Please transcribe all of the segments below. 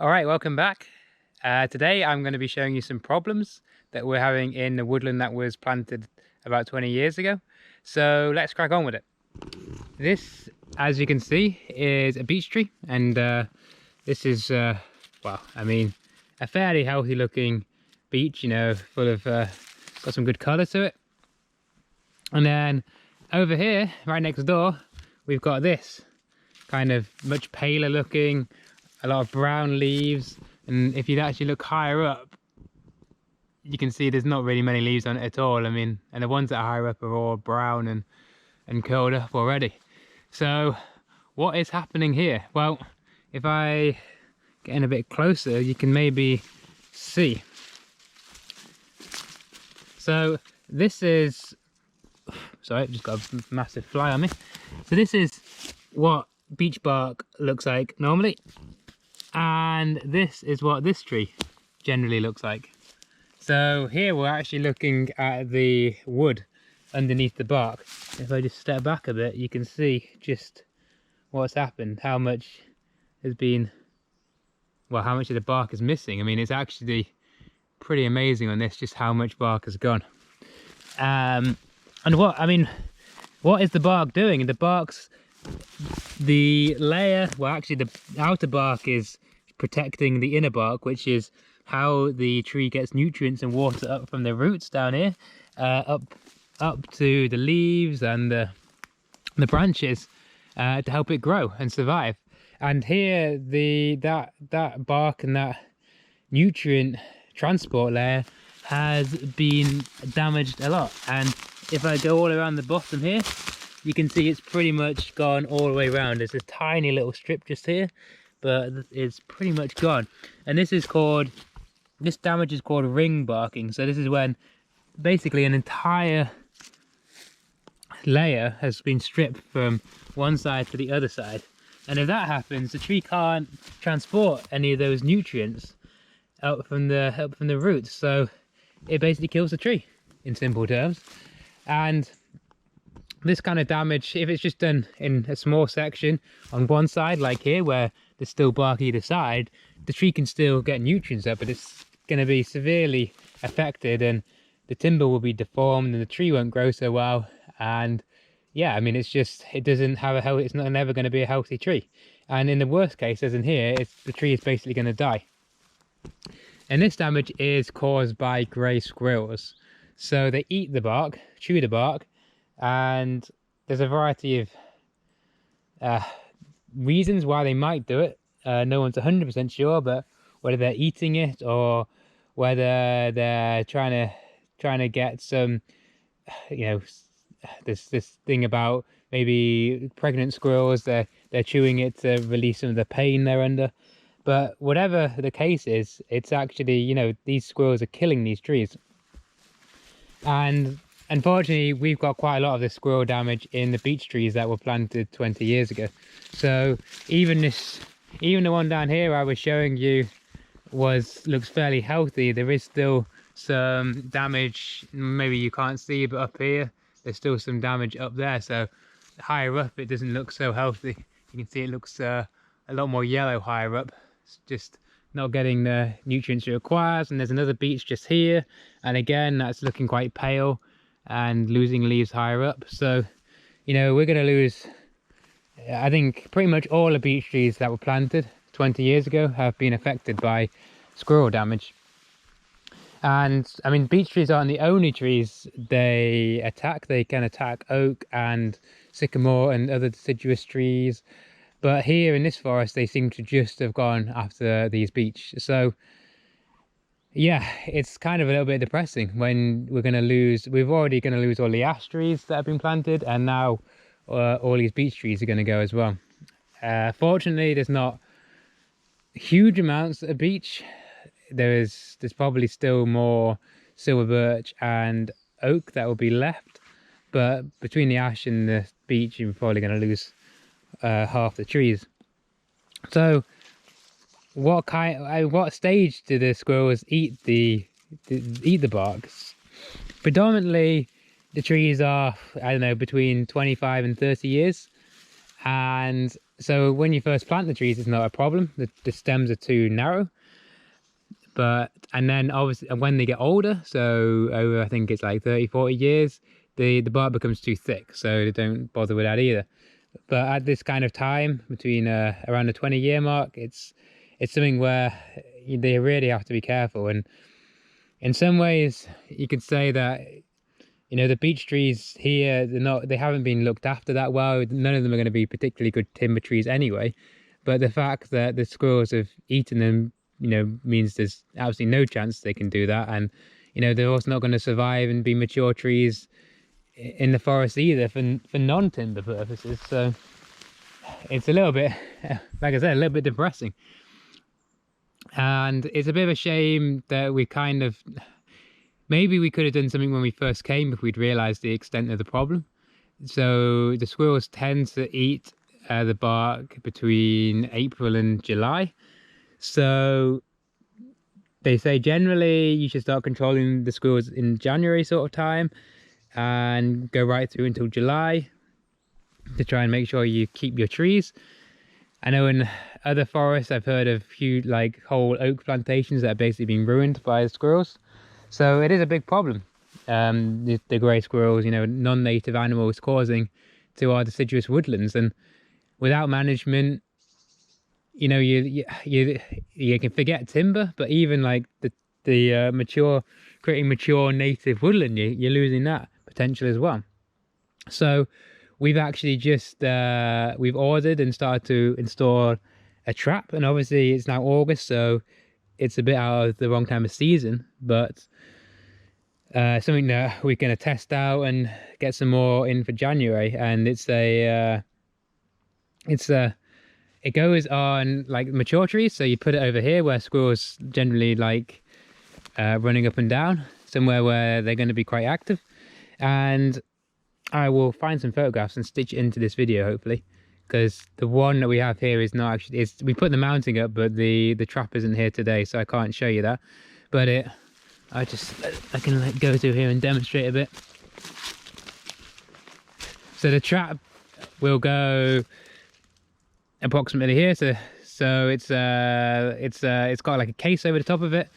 All right, welcome back. Today I'm going to be showing you some problems that we're having in the woodland that was planted about 20 years ago. So let's crack on with it. This, as you can see, is a beech tree, and this is, well, I mean, a fairly healthy looking beech, you know, full of, got some good colour to it. And then over here, right next door, we've got this kind of much paler looking, a lot of brown leaves, and if you actually look higher up, you can see there's not really many leaves on it at all. I mean, and the ones that are higher up are all brown and curled up already. So what is happening here? Well, if I get in a bit closer, you can maybe see. So this is, sorry, I've just got a massive fly on me. So this is what beech bark looks like normally, and this is what this tree generally looks like. So here we're actually looking at the wood underneath the bark. If I just step back a bit, you can see just what's happened, how much has been, well, how much of the bark is missing. I mean, it's actually pretty amazing on this, just how much bark has gone. And what is the bark doing? And the layer, well, actually the outer bark is protecting the inner bark, which is how the tree gets nutrients and water up from the roots down here, up to the leaves and the branches, to help it grow and survive. And here that bark and that nutrient transport layer has been damaged a lot. And if I go all around the bottom here, you can see it's pretty much gone all the way around. There's a tiny little strip just here, but it's pretty much gone. And this damage is called ring barking. So this is when basically an entire layer has been stripped from one side to the other side. And if that happens, the tree can't transport any of those nutrients up from the roots. So it basically kills the tree, in simple terms. And this kind of damage, if it's just done in a small section on one side, like here where there's still bark either side, the tree can still get nutrients up, but it's going to be severely affected, and the timber will be deformed and the tree won't grow so well. And yeah, I mean, it's not never going to be a healthy tree. And in the worst case, as in here, the tree is basically going to die. And this damage is caused by grey squirrels. So they eat the bark, chew the bark, and there's a variety of reasons why they might do it. No one's 100% sure, but whether they're eating it or whether they're trying to get some, you know, this thing about maybe pregnant squirrels, they're chewing it to release some of the pain they're under. But whatever the case is, it's actually, you know, these squirrels are killing these trees. And unfortunately, we've got quite a lot of this squirrel damage in the beech trees that were planted 20 years ago. So even the one down here I was showing you looks fairly healthy. There is still some damage, maybe you can't see, but up here there's still some damage up there. So higher up it doesn't look so healthy. You can see it looks a lot more yellow higher up. It's just not getting the nutrients it requires. And there's another beech just here, and again that's looking quite pale and losing leaves higher up. So, you know, we're going to lose, I think, pretty much all the beech trees that were planted 20 years ago have been affected by squirrel damage. And I mean, beech trees aren't the only trees they attack. They can attack oak and sycamore and other deciduous trees, but here in this forest they seem to just have gone after these beech. So yeah, it's kind of a little bit depressing when we're already going to lose all the ash trees that have been planted, and now all these beech trees are going to go as well. Fortunately, there's not huge amounts of beech. There's probably still more silver birch and oak that will be left, but between the ash and the beech, you're probably going to lose half the trees. So what stage do the squirrels eat the bark? Predominantly the trees are, I don't know, between 25 and 30 years, and So when you first plant the trees, it's not a problem. The stems are too narrow. And then obviously when they get older, so over, I think it's like 30-40 years, the bark becomes too thick, so they don't bother with that either. But at this kind of time, between around the 20-year mark, it's something where they really have to be careful. And in some ways you could say that, you know, the beech trees here, they haven't been looked after that well. None of them are going to be particularly good timber trees anyway, but the fact that the squirrels have eaten them, you know, means there's absolutely no chance they can do that. And you know, they're also not going to survive and be mature trees in the forest either for non-timber purposes. So it's a little bit, like I said, a little bit depressing. And it's a bit of a shame that we kind of, maybe we could have done something when we first came if we'd realized the extent of the problem. So the squirrels tend to eat the bark between April and July. So they say generally you should start controlling the squirrels in January sort of time and go right through until July to try and make sure you keep your trees. I know in other forests I've heard of like whole oak plantations that are basically being ruined by the squirrels. So it is a big problem. The grey squirrels, you know, non-native animals causing to our deciduous woodlands, and without management, you know, you can forget timber, but even like the creating mature native woodland, you're losing that potential as well. So we've actually just we've ordered and started to install a trap, and obviously it's now August, so it's a bit out of the wrong time of season, but something that we're going to test out and get some more in for January. And it goes on like mature trees, so you put it over here where squirrels generally like running up and down, somewhere where they're going to be quite active. And I will find some photographs and stitch it into this video hopefully, because the one that we have here is not actually, we put the mounting up, but the trap isn't here today, so I can't show you that. But I can like go through here and demonstrate a bit. So the trap will go approximately here, so it's got like a case over the top of it.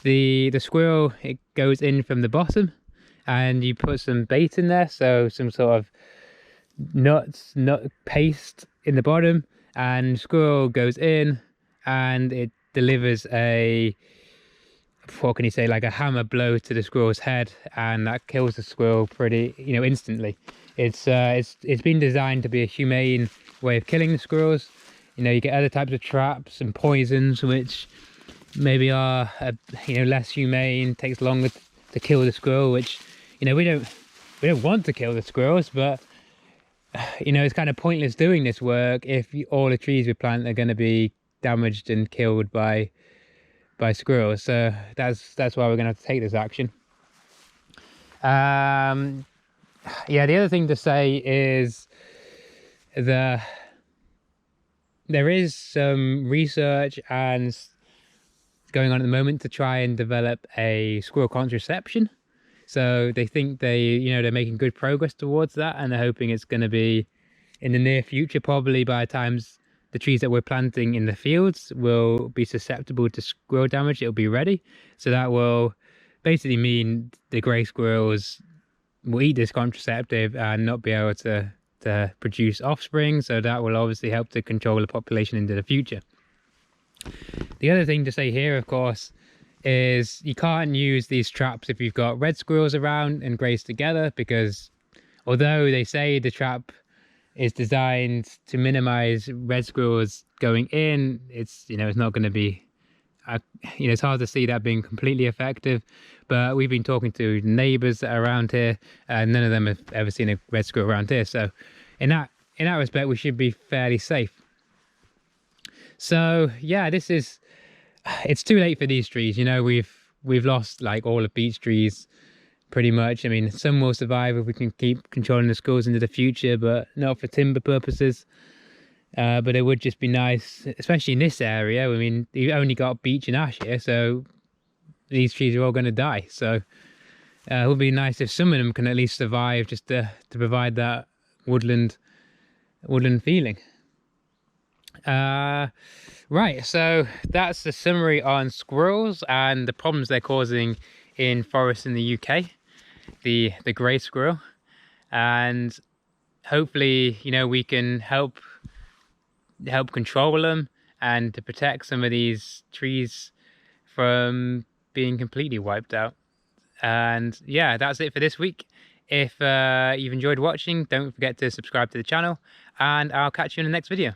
The squirrel, it goes in from the bottom, and you put some bait in there, so some sort of nut paste in the bottom, and squirrel goes in and it delivers a, what can you say, like a hammer blow to the squirrel's head, and that kills the squirrel pretty, you know, instantly. It's been designed to be a humane way of killing the squirrels. You know, you get other types of traps and poisons which maybe are you know, less humane, takes longer to kill the squirrel, which, you know, we don't want to kill the squirrels, but you know, it's kind of pointless doing this work if all the trees we plant are going to be damaged and killed by squirrels. So that's why we're going to have to take this action. Yeah, the other thing to say is there is some research and going on at the moment to try and develop a squirrel contraception. So they think they're making good progress towards that, and they're hoping it's going to be in the near future. Probably by the time the trees that we're planting in the fields will be susceptible to squirrel damage, it'll be ready. So that will basically mean the grey squirrels will eat this contraceptive and not be able to produce offspring. So that will obviously help to control the population into the future. The other thing to say here, of course, is you can't use these traps if you've got red squirrels around and greys together, because although they say the trap is designed to minimize red squirrels going in, it's not going to be it's hard to see that being completely effective. But we've been talking to neighbors that are around here, and none of them have ever seen a red squirrel around here, so in that respect we should be fairly safe. So yeah, it's too late for these trees. We've lost like all the beech trees pretty much. I mean, some will survive if we can keep controlling the squirrels into the future, but not for timber purposes. But it would just be nice, especially in this area. I mean, you've only got beech and ash here, so these trees are all going to die. So it would be nice if some of them can at least survive, just to provide that woodland feeling. Right, so that's the summary on squirrels and the problems they're causing in forests in the UK, the grey squirrel. And hopefully, you know, we can help control them and to protect some of these trees from being completely wiped out. And yeah, that's it for this week. If you've enjoyed watching, don't forget to subscribe to the channel, and I'll catch you in the next video.